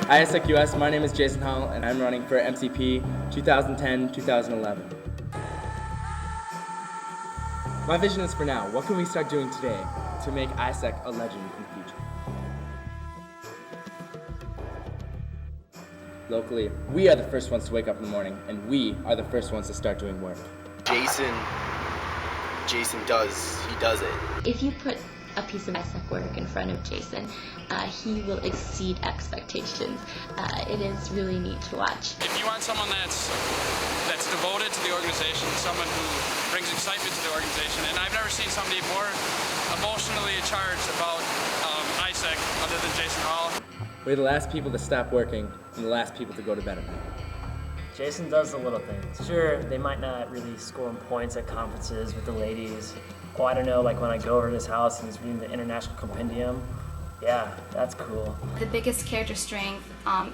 AIESEC US, my name is Jason Hall, and I'm running for MCP 2010-2011. My vision is for now, what can we start doing today to make AIESEC a legend in the future? Locally, we are the first ones to wake up in the morning, and we are the first ones to start doing work. Jason does it. If you put a piece of AIESEC work in front of Jason, he will exceed expectations. It is really neat to watch. If you want someone that's devoted to the organization, someone who brings excitement to the organization, and I've never seen somebody more emotionally charged about AIESEC other than Jason Hall. We're the last people to stop working and the last people to go to bed at night. Jason does the little things. Sure, they might not really score him points at conferences with the ladies. Oh, I don't know, like when I go over to his house and he's reading the International Compendium. Yeah, that's cool. The biggest character strength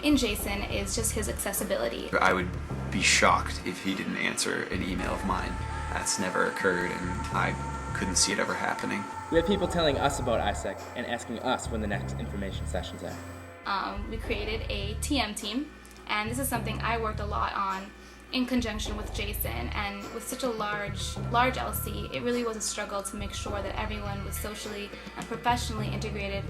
in Jason is just his accessibility. I would be shocked if he didn't answer an email of mine. That's never occurred, and I couldn't see it ever happening. We have people telling us about AIESEC and asking us when the next information sessions are. We created a TM team, and this is something I worked a lot on in conjunction with Jason, and with such a large LC, it really was a struggle to make sure that everyone was socially and professionally integrated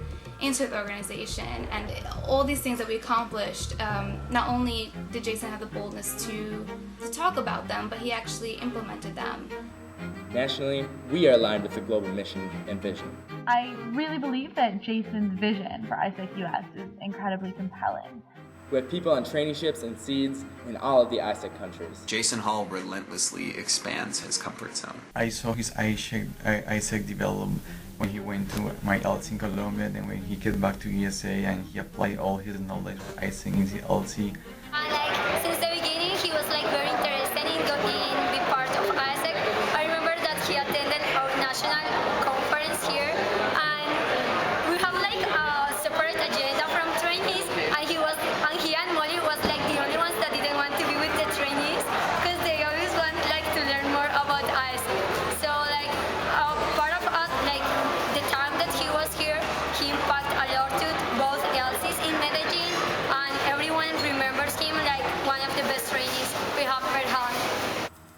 into the organization. And all these things that we accomplished, not only did Jason have the boldness to talk about them, but he actually implemented them. Nationally, we are aligned with the global mission and vision. I really believe that Jason's vision for AIESEC US is incredibly compelling. We have people on traineeships and seeds in all of the AIESEC countries. Jason Hall relentlessly expands his comfort zone. I saw his AIESEC develop when he went to my LC in Colombia, and then when he came back to USA and he applied all his knowledge of AIESEC in the LC. Since the beginning, he was very interested in be part of AIESEC. I remember that he attended our national conference here, and we have a separate agenda from trainees, and he and Molly was the only ones that didn't want to be with the trainees because they always want to learn more about AIESEC. So part of us, the time that he was here, he impacted a lot to both LCs in Medellin, and everyone remembers him like one of the best trainees we have ever had.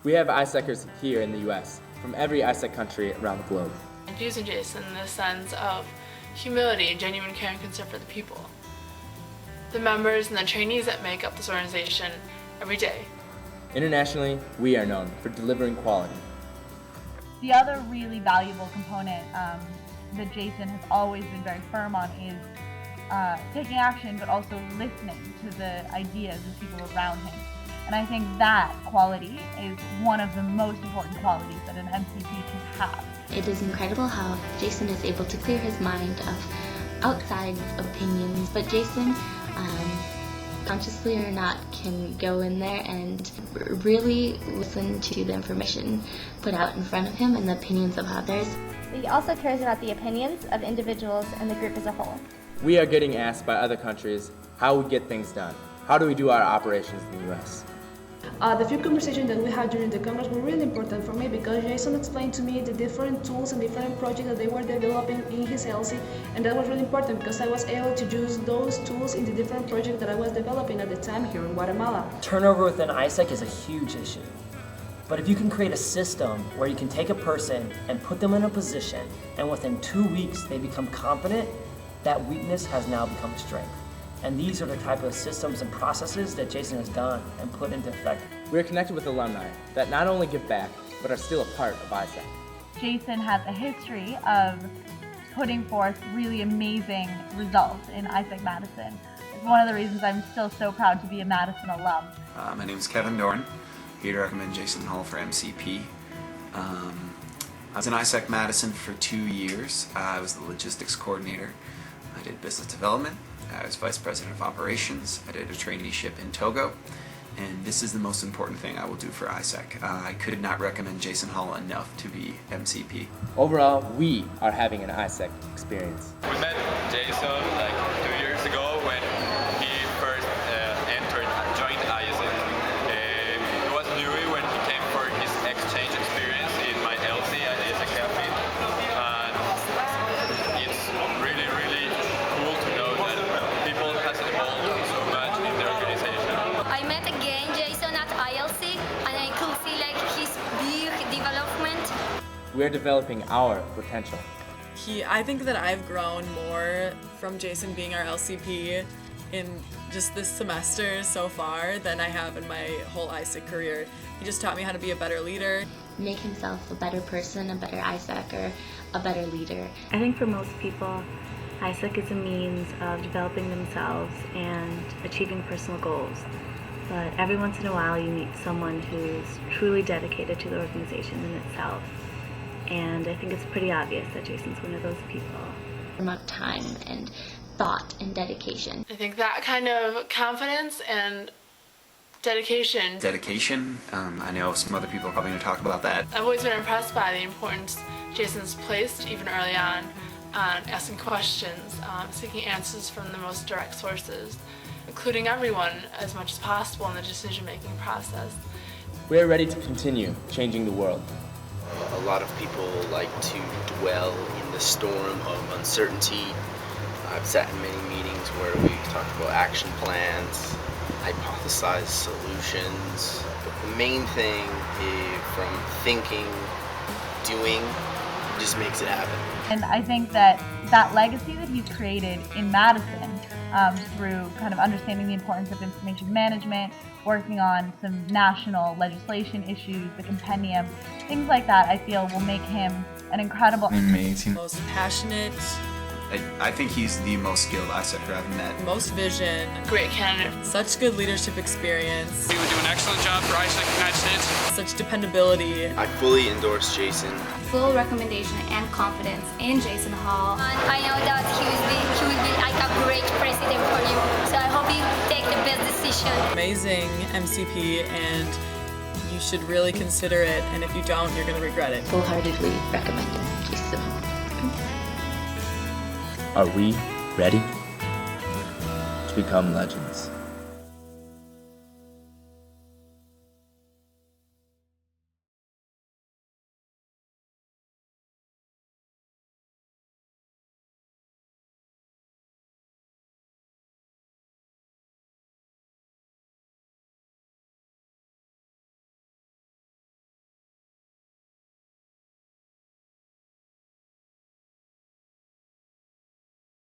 We have AIESECers here in the US, from every AIESEC country around the globe. Using Jason in the sense of humility, genuine care, and concern for the people. The members and the trainees that make up this organization every day. Internationally, we are known for delivering quality. The other really valuable component that Jason has always been very firm on is taking action, but also listening to the ideas of people around him. And I think that quality is one of the most important qualities that an MCP should have. It is incredible how Jason is able to clear his mind of outside opinions, but Jason, consciously or not, can go in there and really listen to the information put out in front of him and the opinions of others. He also cares about the opinions of individuals and the group as a whole. We are getting asked by other countries how we get things done. How do we do our operations in the US? The few conversations that we had during the Congress were really important for me because Jason explained to me the different tools and different projects that they were developing in his LC, and that was really important because I was able to use those tools in the different projects that I was developing at the time here in Guatemala. Turnover within AIESEC is a huge issue. But if you can create a system where you can take a person and put them in a position, and within 2 weeks they become competent, that weakness has now become strength. And these are the type of systems and processes that Jason has done and put into effect. We are connected with alumni that not only give back, but are still a part of AIESEC. Jason has a history of putting forth really amazing results in AIESEC Madison. It's one of the reasons I'm still so proud to be a Madison alum. My name is Kevin Dorn, here to recommend Jason Hall for MCP. I was in AIESEC Madison for 2 years. I was the logistics coordinator. I did business development. I was Vice President of Operations. I did a traineeship in Togo, and this is the most important thing I will do for AIESEC. I could not recommend Jason Hall enough to be MCP. Overall, we are having an AIESEC experience. We met Jason 2 years ago when he first joined AIESEC. It was Louis when he came for his exchange experience in my LC at AIESEC Cafe. And it's really, really cool to know that people has evolved so we are developing our potential. I think that I've grown more from Jason being our LCP in just this semester so far than I have in my whole AIESEC career. He just taught me how to be a better leader. Make himself a better person, a better AIESEC, or a better leader. I think for most people, AIESEC is a means of developing themselves and achieving personal goals. But every once in a while you meet someone who's truly dedicated to the organization in itself. And I think it's pretty obvious that Jason's one of those people. About time and thought and dedication. I think that kind of confidence and dedication. Dedication. I know some other people are probably going to talk about that. I've always been impressed by the importance Jason's placed, even early on asking questions, seeking answers from the most direct sources, including everyone as much as possible in the decision-making process. We are ready to continue changing the world. A lot of people like to dwell in the storm of uncertainty. I've sat in many meetings where we've talked about action plans, hypothesized solutions. But the main thing is from thinking, doing, just makes it happen. And I think that legacy that he's created in Madison through kind of understanding the importance of information management, working on some national legislation issues, the compendium, things like that, I feel will make him an incredible, amazing, most passionate. I think he's the most skilled AIESECer I've met. Most vision. Great candidate. Such good leadership experience. He would do an excellent job for AIESEC United States. Such dependability. I fully endorse Jason. Full recommendation and confidence in Jason Hall. I know that he will be like a great president for you. So I hope you take the best decision. Amazing MCP, and you should really consider it. And if you don't, you're going to regret it. Wholeheartedly recommended Jason Hall. Are we ready to become legends?